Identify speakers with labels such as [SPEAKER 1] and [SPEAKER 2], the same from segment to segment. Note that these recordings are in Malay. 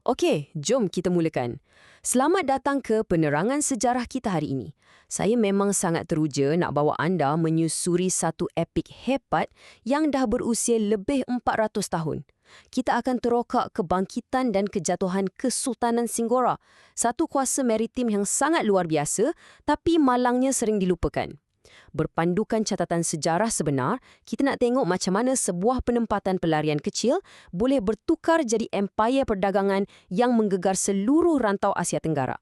[SPEAKER 1] Okey, jom kita mulakan. Selamat datang ke penerangan sejarah kita hari ini. Saya memang sangat teruja nak bawa anda menyusuri satu epik hebat yang dah berusia lebih 400 tahun. Kita akan terokak kebangkitan dan kejatuhan Kesultanan Singgora, satu kuasa maritim yang sangat luar biasa tapi malangnya sering dilupakan. Berpandukan catatan sejarah sebenar, kita nak tengok macam mana sebuah penempatan pelarian kecil boleh bertukar jadi empayar perdagangan yang menggegar seluruh rantau Asia Tenggara.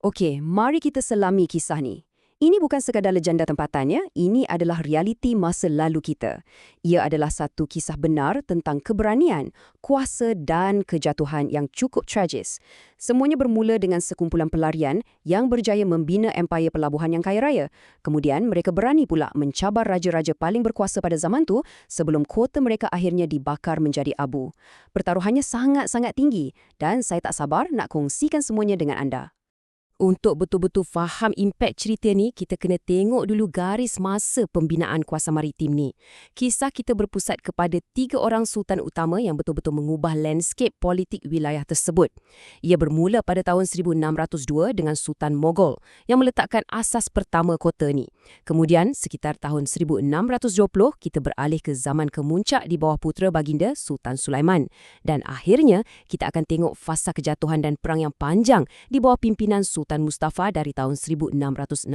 [SPEAKER 2] Okey, mari kita selami kisah ni. Ini bukan sekadar legenda tempatannya, ini adalah realiti masa lalu kita. Ia adalah satu kisah benar tentang keberanian, kuasa dan kejatuhan yang cukup tragis. Semuanya bermula dengan sekumpulan pelarian yang berjaya membina empayar pelabuhan yang kaya raya. Kemudian mereka berani pula mencabar raja-raja paling berkuasa pada zaman tu sebelum kota mereka akhirnya dibakar menjadi abu. Pertaruhannya sangat-sangat tinggi dan saya tak sabar nak kongsikan semuanya dengan anda.
[SPEAKER 1] Untuk betul-betul faham impak cerita ni, kita kena tengok dulu garis masa pembinaan kuasa maritim ni. Kisah kita berpusat kepada 3 orang sultan utama yang betul-betul mengubah landscape politik wilayah tersebut. Ia bermula pada tahun 1602 dengan Sultan Mughal yang meletakkan asas pertama kota ni. Kemudian, sekitar tahun 1620, kita beralih ke zaman kemuncak di bawah putera baginda Sultan Sulaiman. Dan akhirnya, kita akan tengok fasa kejatuhan dan perang yang panjang di bawah pimpinan Sultan Mustafa dari tahun 1668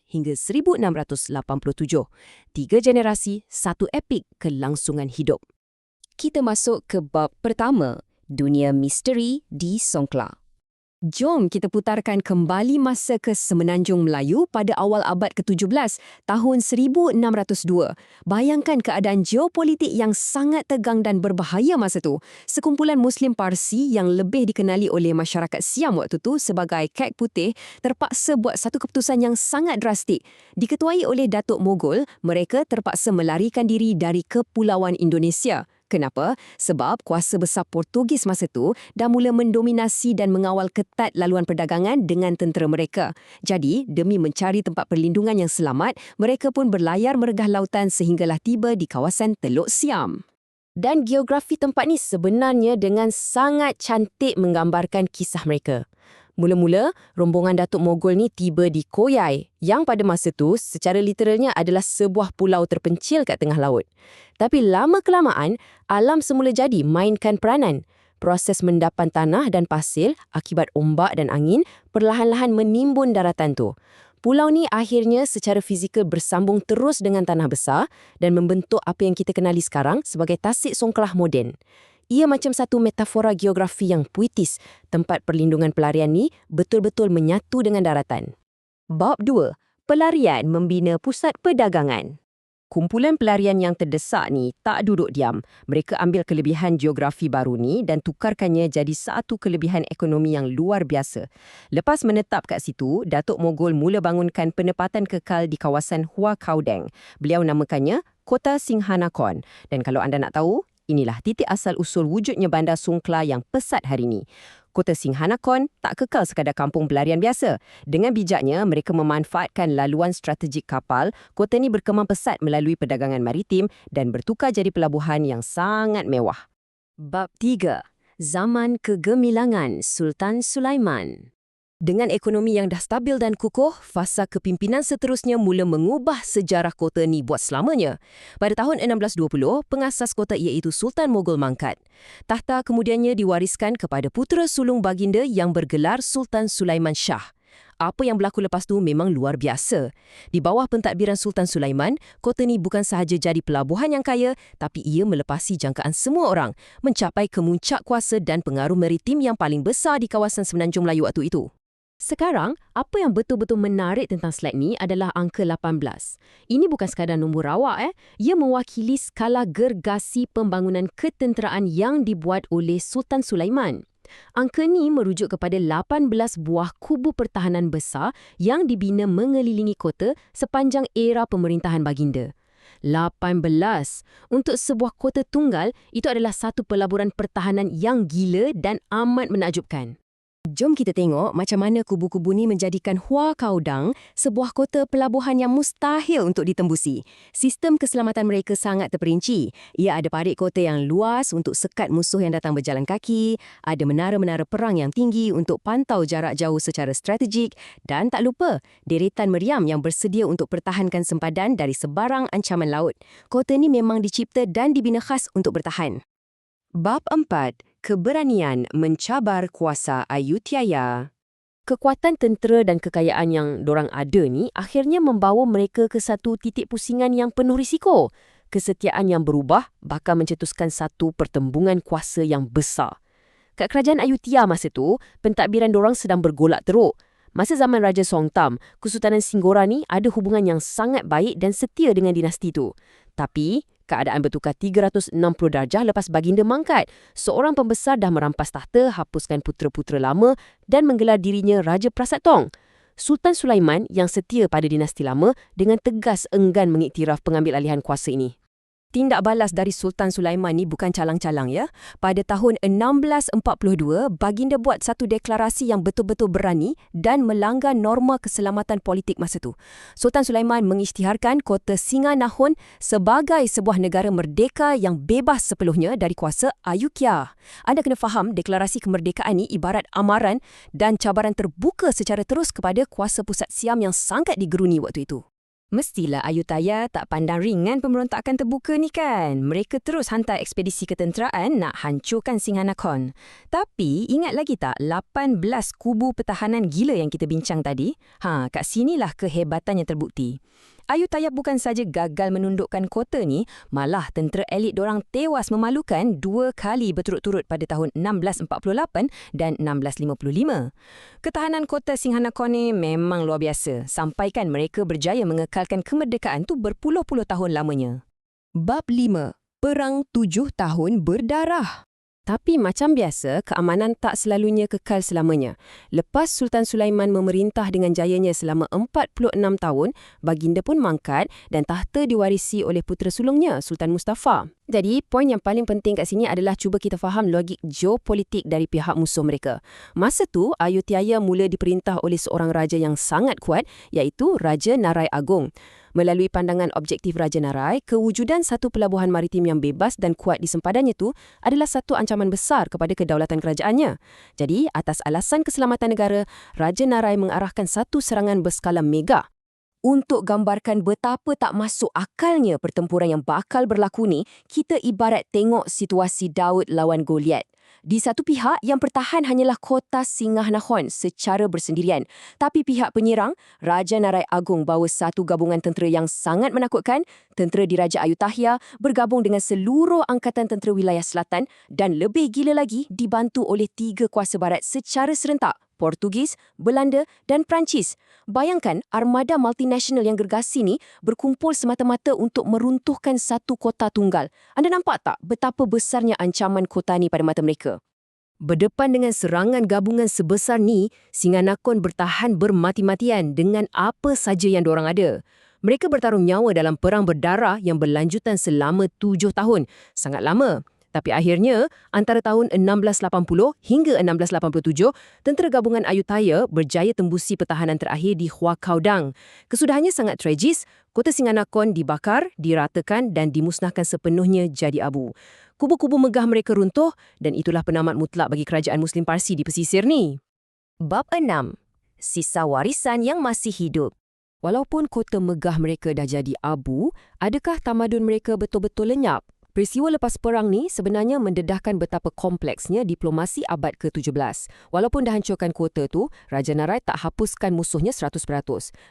[SPEAKER 1] hingga 1687. 3 generasi, satu epik kelangsungan hidup.
[SPEAKER 2] Kita masuk ke bab pertama, dunia misteri di Songkla. Jom kita putarkan kembali masa ke Semenanjung Melayu pada awal abad ke-17, tahun 1602. Bayangkan keadaan geopolitik yang sangat tegang dan berbahaya masa tu. Sekumpulan Muslim Parsi yang lebih dikenali oleh masyarakat Siam waktu tu sebagai Kek Putih terpaksa buat satu keputusan yang sangat drastik. Diketuai oleh Datuk Mughal, mereka terpaksa melarikan diri dari Kepulauan Indonesia. Kenapa? Sebab kuasa besar Portugis masa tu dah mula mendominasi dan mengawal ketat laluan perdagangan dengan tentera mereka. Jadi, demi mencari tempat perlindungan yang selamat, mereka pun berlayar meregah lautan sehinggalah tiba di kawasan Teluk Siam.
[SPEAKER 1] Dan geografi tempat ni sebenarnya dengan sangat cantik menggambarkan kisah mereka. Mula-mula, rombongan Datuk Mughal ni tiba di Koyai, yang pada masa tu secara literalnya adalah sebuah pulau terpencil kat tengah laut. Tapi lama-kelamaan, alam semula jadi mainkan peranan. Proses mendapan tanah dan pasir akibat ombak dan angin perlahan-lahan menimbun daratan tu. Pulau ni akhirnya secara fizikal bersambung terus dengan tanah besar dan membentuk apa yang kita kenali sekarang sebagai Tasik Songkla moden. Ia macam satu metafora geografi yang puitis. Tempat perlindungan pelarian ni betul-betul menyatu dengan daratan.
[SPEAKER 2] Bab 2. Pelarian membina pusat perdagangan.
[SPEAKER 1] Kumpulan pelarian yang terdesak ni tak duduk diam. Mereka ambil kelebihan geografi baru ni dan tukarkannya jadi satu kelebihan ekonomi yang luar biasa. Lepas menetap kat situ, Datuk Mughal mula bangunkan penempatan kekal di kawasan Hua Kaudeng. Beliau namakannya Kota Singhanakon. Dan kalau anda nak tahu, inilah titik asal usul wujudnya Bandar Songkla yang pesat hari ini. Kota Singhanakon tak kekal sekadar kampung pelarian biasa. Dengan bijaknya, mereka memanfaatkan laluan strategik kapal, kota ini berkembang pesat melalui perdagangan maritim dan bertukar jadi pelabuhan yang sangat mewah.
[SPEAKER 2] Bab 3. Zaman Kegemilangan Sultan Sulaiman.
[SPEAKER 1] Dengan ekonomi yang dah stabil dan kukuh, fasa kepimpinan seterusnya mula mengubah sejarah kota ni buat selamanya. Pada tahun 1620, pengasas kota iaitu Sultan Mughal mangkat. Takhta kemudiannya diwariskan kepada putera sulung baginda yang bergelar Sultan Sulaiman Shah. Apa yang berlaku lepas tu memang luar biasa. Di bawah pentadbiran Sultan Sulaiman, kota ni bukan sahaja jadi pelabuhan yang kaya, tapi ia melepasi jangkaan semua orang, mencapai kemuncak kuasa dan pengaruh maritim yang paling besar di kawasan Semenanjung Melayu waktu itu.
[SPEAKER 2] Sekarang, apa yang betul-betul menarik tentang slide ni adalah angka 18. Ini bukan sekadar nombor rawak. Ia mewakili skala gergasi pembangunan ketenteraan yang dibuat oleh Sultan Sulaiman. Angka ni merujuk kepada 18 buah kubu pertahanan besar yang dibina mengelilingi kota sepanjang era pemerintahan baginda. 18. Untuk sebuah kota tunggal, itu adalah satu pelaburan pertahanan yang gila dan amat menakjubkan.
[SPEAKER 1] Jom kita tengok macam mana kubu-kubu ni menjadikan Hua Kaodang sebuah kota pelabuhan yang mustahil untuk ditembusi. Sistem keselamatan mereka sangat terperinci. Ia ada parit kota yang luas untuk sekat musuh yang datang berjalan kaki, ada menara-menara perang yang tinggi untuk pantau jarak jauh secara strategik, dan tak lupa, deretan meriam yang bersedia untuk pertahankan sempadan dari sebarang ancaman laut. Kota ni memang dicipta dan dibina khas untuk bertahan. Bab 4. Keberanian mencabar kuasa Ayutthaya. Kekuatan tentera dan kekayaan yang dorang ada ni akhirnya membawa mereka ke satu titik pusingan yang penuh risiko. Kesetiaan yang berubah bakal mencetuskan satu pertembungan kuasa yang besar. Kat kerajaan Ayutthaya masa tu, pentadbiran dorang sedang bergolak teruk. Masa zaman Raja Songtam, Kesultanan Singgora ni ada hubungan yang sangat baik dan setia dengan dinasti tu. Tapi keadaan bertukar 360 darjah lepas baginda mangkat. Seorang pembesar dah merampas tahta, hapuskan putera-putera lama dan menggelar dirinya Raja Prasat Tong. Sultan Sulaiman yang setia pada dinasti lama dengan tegas enggan mengiktiraf pengambil alihan kuasa ini. Tindak balas dari Sultan Sulaiman ni bukan calang-calang ya. Pada tahun 1642, baginda buat satu deklarasi yang betul-betul berani dan melanggar norma keselamatan politik masa tu. Sultan Sulaiman mengisytiharkan kota Singanahon sebagai sebuah negara merdeka yang bebas sepenuhnya dari kuasa Ayutthaya. Anda kena faham, deklarasi kemerdekaan ni ibarat amaran dan cabaran terbuka secara terus kepada kuasa pusat Siam yang sangat digeruni waktu itu. Mestilah Ayutthaya tak pandang ringan pemberontakan terbuka ni kan. Mereka terus hantar ekspedisi ketenteraan nak hancurkan Singanakon. Tapi ingat lagi tak 18 kubu pertahanan gila yang kita bincang tadi? Kat sinilah kehebatan yang terbukti. Ayutthaya bukan saja gagal menundukkan kota ni, malah tentera elit dorang tewas memalukan 2 kali berturut-turut pada tahun 1648 dan 1655. Ketahanan kota Singanakon ni memang luar biasa, sampaikan mereka berjaya mengekalkan kemerdekaan tu berpuluh-puluh tahun lamanya. Bab 5. Perang 7 tahun berdarah. Tapi macam biasa, keamanan tak selalunya kekal selamanya. Lepas Sultan Sulaiman memerintah dengan jayanya selama 46 tahun, baginda pun mangkat dan tahta diwarisi oleh putera sulungnya, Sultan Mustafa. Jadi, poin yang paling penting kat sini adalah cuba kita faham logik geopolitik dari pihak musuh mereka. Masa tu, Ayutthaya mula diperintah oleh seorang raja yang sangat kuat, iaitu Raja Narai Agong. Melalui pandangan objektif Raja Narai, kewujudan satu pelabuhan maritim yang bebas dan kuat di sempadannya tu adalah satu ancaman besar kepada kedaulatan kerajaannya. Jadi, atas alasan keselamatan negara, Raja Narai mengarahkan satu serangan berskala mega. Untuk gambarkan betapa tak masuk akalnya pertempuran yang bakal berlaku ni, kita ibarat tengok situasi Daud lawan Goliat. Di satu pihak, yang pertahan hanyalah kota Singanahon secara bersendirian. Tapi pihak penyerang, Raja Narai Agong bawa satu gabungan tentera yang sangat menakutkan. Tentera Diraja Ayutthaya bergabung dengan seluruh angkatan tentera wilayah selatan dan lebih gila lagi dibantu oleh 3 kuasa barat secara serentak. Portugis, Belanda dan Perancis. Bayangkan armada multinasional yang gergasi ni berkumpul semata-mata untuk meruntuhkan satu kota tunggal. Anda nampak tak betapa besarnya ancaman kota ni pada mata mereka? Berdepan dengan serangan gabungan sebesar ni, Singanakon bertahan bermati-matian dengan apa saja yang diorang ada. Mereka bertaruh nyawa dalam perang berdarah yang berlanjutan selama 7 tahun. Sangat lama. Tapi akhirnya, antara tahun 1680 hingga 1687, tentera gabungan Ayutthaya berjaya tembusi pertahanan terakhir di Hua Kaodang. Kesudahannya sangat tragis, kota Singanakon dibakar, diratakan dan dimusnahkan sepenuhnya jadi abu. Kubu-kubu megah mereka runtuh dan itulah penamat mutlak bagi kerajaan Muslim Parsi di pesisir ni. Bab 6. Sisa warisan yang masih hidup. Walaupun kota megah mereka dah jadi abu, adakah tamadun mereka betul-betul lenyap? Peristiwa lepas perang ni sebenarnya mendedahkan betapa kompleksnya diplomasi abad ke-17. Walaupun dah hancurkan kota tu, Raja Narai tak hapuskan musuhnya 100%.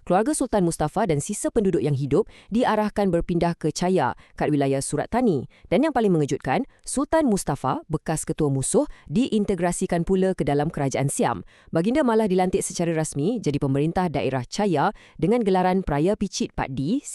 [SPEAKER 1] Keluarga Sultan Mustafa dan sisa penduduk yang hidup diarahkan berpindah ke Chaya kat wilayah Surat Thani. Dan yang paling mengejutkan, Sultan Mustafa, bekas ketua musuh, diintegrasikan pula ke dalam kerajaan Siam. Baginda malah dilantik secara rasmi jadi pemerintah daerah Chaya dengan gelaran Peraya Picit Pak D.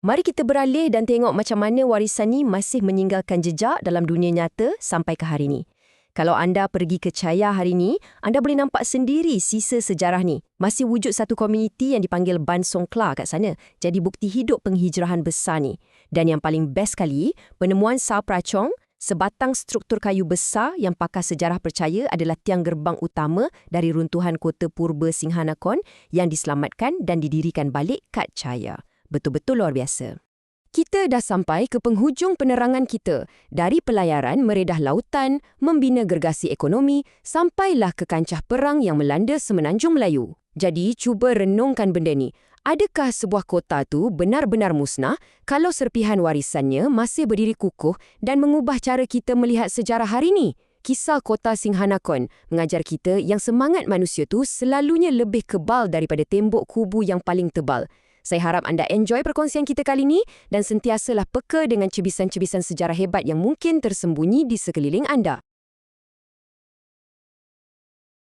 [SPEAKER 1] Mari kita beralih dan tengok macam mana warisan ni masih meninggalkan jejak dalam dunia nyata sampai ke hari ni. Kalau anda pergi ke Chaya hari ni, anda boleh nampak sendiri sisa sejarah ni. Masih wujud satu komuniti yang dipanggil Ban Songkla kat sana. Jadi bukti hidup penghijrahan besar ni. Dan yang paling best sekali, penemuan Sao Prachong, Sebatang struktur kayu besar yang pakar sejarah percaya adalah tiang gerbang utama dari runtuhan kota purba Singhanakon yang diselamatkan dan didirikan balik Kat Chaya. Betul-betul luar biasa. Kita dah sampai ke penghujung penerangan kita. Dari pelayaran meredah lautan, membina gergasi ekonomi, sampailah ke kancah perang yang melanda Semenanjung Melayu. Jadi, cuba renungkan benda ni. Adakah sebuah kota tu benar-benar musnah kalau serpihan warisannya masih berdiri kukuh dan mengubah cara kita melihat sejarah hari ni? Kisah kota Singhanakon mengajar kita yang semangat manusia tu selalunya lebih kebal daripada tembok kubu yang paling tebal. Saya harap anda enjoy perkongsian kita kali ni dan sentiasalah peka dengan cebisan-cebisan sejarah hebat yang mungkin tersembunyi di sekeliling anda.